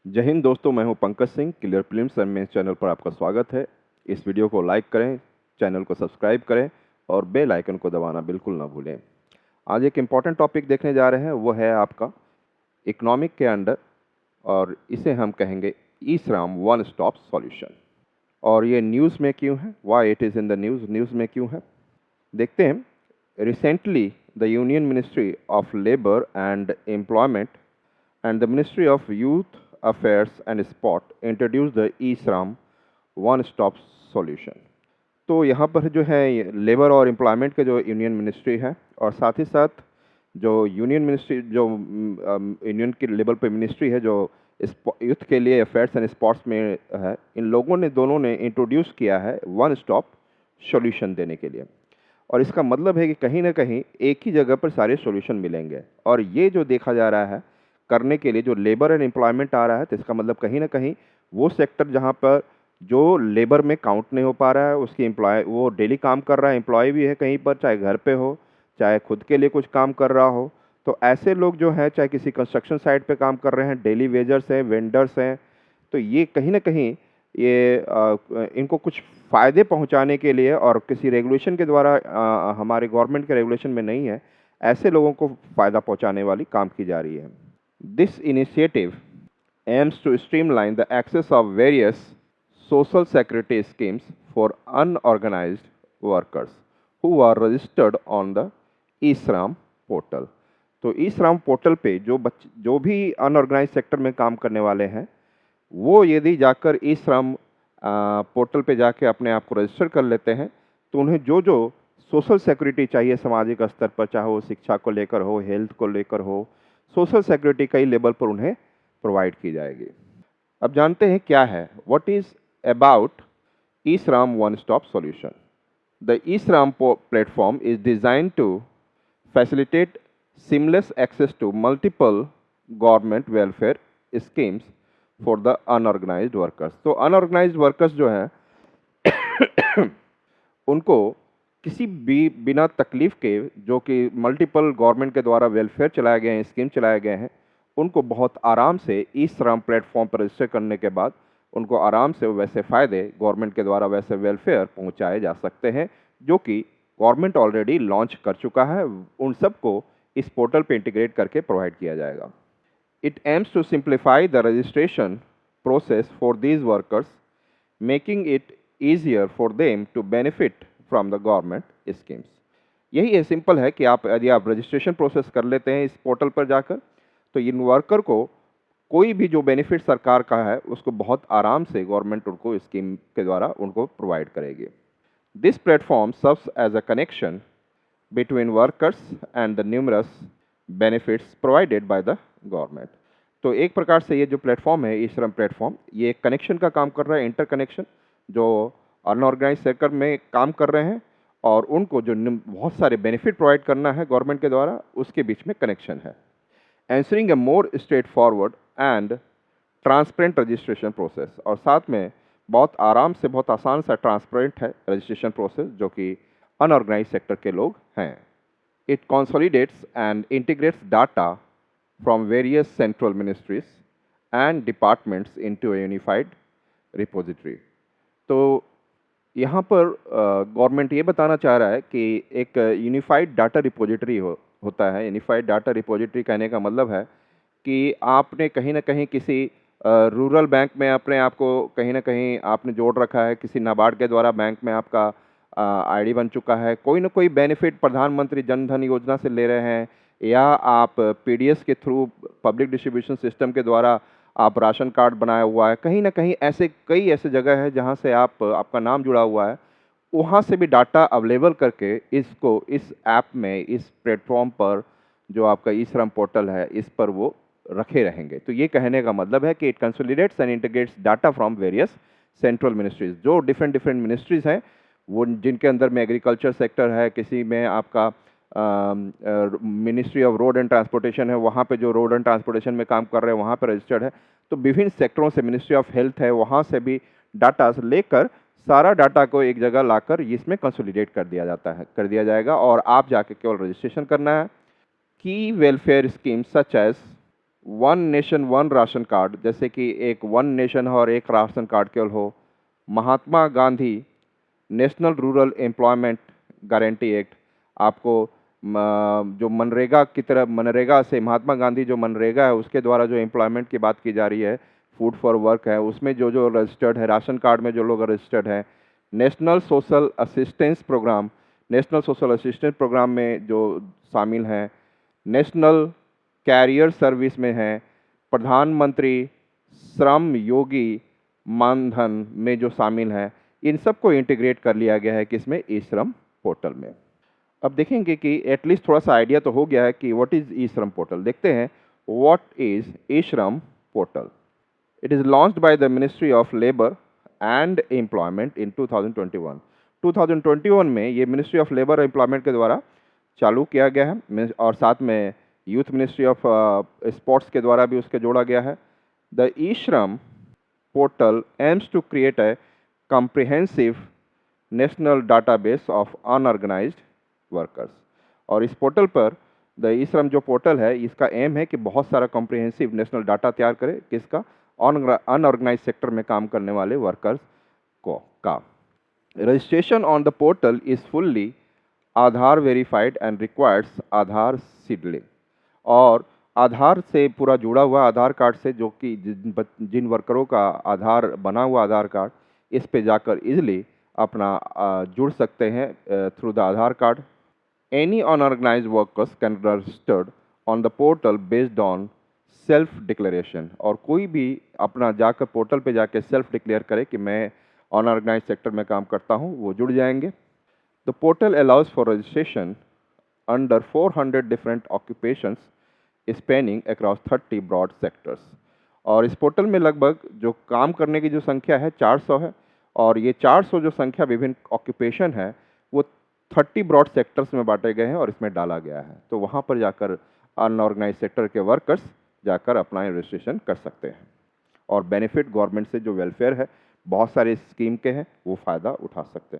जय हिंद दोस्तों, मैं हूं Pankaj Singh. Clear prelims and mains channel पर आपका स्वागत है। इस वीडियो को लाइक करें, चैनल को सब्सक्राइब करें और बेल आइकन को दबाना बिल्कुल ना भूलें। आज एक इम्पॉर्टेंट टॉपिक देखने जा रहे हैं, वो है आपका इकोनॉमिक के अंडर, और इसे हम कहेंगे ई श्रम वन स्टॉप सॉल्यूशन। और ये न्यूज़ में क्यों है, why it is in the news में क्यों है, देखते हैं। Recently the union ministry of labour and employment and the Ministry of Youth Affairs and Sport introduced the e-Shram one-stop solution। तो यहाँ पर जो है लेबर और एम्प्लॉयमेंट के जो यूनियन मिनिस्ट्री है, और साथ ही साथ जो यूनियन मिनिस्ट्री जो यूनियन के लेवल पे मिनिस्ट्री है जो यूथ के लिए अफेयर्स एंड स्पोर्ट्स में है, इन लोगों ने दोनों ने इंट्रोड्यूस किया है वन स्टॉप सॉल्यूशन देने के लिए। और इसका मतलब है कि कहीं ना कहीं एक ही जगह पर सारे सॉल्यूशन मिलेंगे। और ये जो देखा जा रहा है करने के लिए जो लेबर एंड एम्प्लॉयमेंट आ रहा है, तो इसका मतलब कहीं ना कहीं वो सेक्टर जहाँ पर जो लेबर में काउंट नहीं हो पा रहा है, उसकी एम्प्लॉय वो डेली काम कर रहा है, एम्प्लॉय भी है कहीं पर, चाहे घर पे हो चाहे खुद के लिए कुछ काम कर रहा हो, तो ऐसे लोग जो हैं चाहे किसी कंस्ट्रक्शन साइट पे काम कर रहे हैं, डेली वेजर्स हैं, वेंडर्स हैं, तो ये कहीं ना कहीं इनको कुछ फ़ायदे पहुंचाने के लिए, और किसी रेगुलेशन के द्वारा हमारे गवर्नमेंट के रेगुलेशन में नहीं है, ऐसे लोगों को फ़ायदा पहुंचाने वाली काम की जा रही है। This initiative aims to streamline the access of various social security schemes for unorganized workers who are registered on the e-Shram portal। तो e-Shram पोर्टल पे जो भी अनऑर्गेनाइज सेक्टर में काम करने वाले हैं, वो यदि जाकर e-Shram पोर्टल पे जाके अपने आप को रजिस्टर कर लेते हैं, तो उन्हें जो जो सोशल सिक्योरिटी चाहिए सामाजिक स्तर पर, चाहे वो शिक्षा को लेकर हो, हेल्थ को लेकर हो, सोशल सिक्योरिटी कई लेवल पर उन्हें प्रोवाइड की जाएगी। अब जानते हैं क्या है, what is about E Shram one stop solution. The E Shram platform is design to facilitate seamless access to multiple government welfare schemes for the unorganized workers। तो अनऑर्गेनाइज्ड वर्कर्स जो हैं उनको किसी भी बिना तकलीफ के, जो कि मल्टीपल गवर्नमेंट के द्वारा वेलफेयर चलाए गए हैं, स्कीम चलाए गए हैं, उनको बहुत आराम से ई श्रम प्लेटफॉर्म पर रजिस्टर करने के बाद उनको आराम से वैसे फ़ायदे गवर्नमेंट के द्वारा वैसे वेलफेयर पहुंचाए जा सकते हैं, जो कि गवर्नमेंट ऑलरेडी लॉन्च कर चुका है। उन सबको इस पोर्टल पे इंटीग्रेट करके प्रोवाइड किया जाएगा। It aims to simplify the registration process for these workers, making it easier for them to benefit from the government schemes. यही है, सिंपल है कि आप यदि आप रजिस्ट्रेशन प्रोसेस कर लेते हैं इस पोर्टल पर जाकर, तो इन वर्कर को कोई भी जो बेनिफिट सरकार का है उसको बहुत आराम से गवर्नमेंट उनको स्कीम के द्वारा उनको प्रोवाइड करेगी। This platform serves as a connection between workers and the numerous benefits provided by the government. तो एक प्रकार से ये जो प्लेटफॉर्म है, ई श्रम प्लेटफॉर्म, ये एक कनेक्शन का काम कर रहा है, इंटर कनेक्शन, जो अनऑर्गेनाइज सेक्टर में काम कर रहे हैं और उनको जो बहुत सारे बेनिफिट प्रोवाइड करना है गवर्नमेंट के द्वारा, उसके बीच में कनेक्शन है। Answering A more straight forward and transparent registration process, और साथ में बहुत आराम से, बहुत आसान सा ट्रांसपेरेंट है रजिस्ट्रेशन प्रोसेस, जो कि अनऑर्गेनाइज सेक्टर के लोग हैं। It consolidates and integrates data from various central ministries and departments into A unified repository. तो यहाँ पर गवर्नमेंट ये बताना चाह रहा है कि एक यूनिफाइड डाटा रिपोजिटरी होता है। यूनिफाइड डाटा रिपोजिटरी कहने का मतलब है कि आपने कहीं ना कहीं किसी रूरल बैंक में अपने आप को कहीं ना कहीं आपने जोड़ रखा है, किसी नाबार्ड के द्वारा बैंक में आपका आईडी बन चुका है, कोई ना कोई बेनिफिट प्रधानमंत्री जन धन योजना से ले रहे हैं, या आप पीडीएस के थ्रू पब्लिक डिस्ट्रीब्यूशन सिस्टम के द्वारा आप राशन कार्ड बनाया हुआ है, कहीं ना कहीं ऐसे कई ऐसे जगह है जहाँ से आपका नाम जुड़ा हुआ है, वहाँ से भी डाटा अवेलेबल करके इसको इस ऐप में, इस प्लेटफॉर्म पर जो आपका ई श्रम पोर्टल है, इस पर वो रखे रहेंगे। तो ये कहने का मतलब है कि it consolidates and integrates data from various central ministries. जो डिफरेंट डिफरेंट मिनिस्ट्रीज हैं, वो जिनके अंदर में एग्रीकल्चर सेक्टर है, किसी में आपका ministry of road and transportation है, वहाँ पे जो रोड एंड ट्रांसपोर्टेशन में काम कर रहे हैं वहाँ पे रजिस्टर्ड है। तो विभिन्न सेक्टरों से, मिनिस्ट्री ऑफ हेल्थ है, वहाँ से भी डाटा लेकर सारा डाटा को एक जगह लाकर इसमें कंसोलिडेट कर दिया जाएगा, और आप जाके केवल रजिस्ट्रेशन करना है। की welfare scheme such as one nation one ration card, जैसे कि एक वन नेशन और एक राशन कार्ड केवल हो। Mahatma Gandhi national rural employment guarantee act, आपको जो मनरेगा की तरह, मनरेगा से महात्मा गांधी जो मनरेगा है उसके द्वारा जो एम्प्लॉयमेंट की बात की जा रही है, फूड फॉर वर्क है, उसमें जो जो रजिस्टर्ड है, राशन कार्ड में जो लोग रजिस्टर्ड हैं। National social assistance programme, national social assistance programme में जो शामिल हैं। नेशनल कैरियर सर्विस में हैं। प्रधानमंत्री श्रम योगी मानधन में जो शामिल हैं, इन सबको इंटीग्रेट कर लिया गया है किसमें, ई श्रम पोर्टल में। अब देखेंगे कि एटलीस्ट थोड़ा सा आइडिया तो हो गया है कि what is E Shram portal. देखते हैं what is E Shram portal. It is launched by the ministry of labour and employment in 2021। 2021 में ये मिनिस्ट्री ऑफ लेबर और एम्प्लॉयमेंट के द्वारा चालू किया गया है, और साथ में यूथ मिनिस्ट्री ऑफ स्पोर्ट्स के द्वारा भी उसके जोड़ा गया है। The E Shram portal aims to create a comprehensive national database of unorganised workers. और इस पोर्टल पर द ई श्रम जो पोर्टल है, इसका एम है कि बहुत सारा कॉम्प्रिहेंसिव नेशनल डाटा तैयार करे, किसका, अनऑर्गेनाइज सेक्टर में काम करने वाले वर्कर्स को का। Registration on the portal is fully Aadhaar verified and requires Aadhaar seedling. और आधार से पूरा जुड़ा हुआ आधार कार्ड से, जो कि जिन वर्करों का आधार बना हुआ आधार कार्ड, इस पे जाकर इजीली अपना जुड़ सकते हैं through the Aadhaar card. Any unorganised workers can registered on the portal based on self declaration. और कोई भी अपना जाकर पोर्टल पे जाकर सेल्फ डिक्लेयर करे कि मैं अनऑर्गेनाइज सेक्टर में काम करता हूँ, वो जुड़ जाएंगे। The portal allows for registration under 400 different occupations spanning across 30 broad sectors. और इस पोर्टल में लगभग जो काम करने की जो संख्या है 400 है, और ये 400 जो संख्या विभिन्न ऑक्यूपेशन है वो 30 ब्रॉड सेक्टर्स में बांटे गए हैं और इसमें डाला गया है। तो वहाँ पर जाकर अनऑर्गेनाइज सेक्टर के वर्कर्स जाकर अपना रजिस्ट्रेशन कर सकते हैं, और बेनिफिट गवर्नमेंट से जो वेलफेयर है, बहुत सारे स्कीम के हैं, वो फ़ायदा उठा सकते हैं।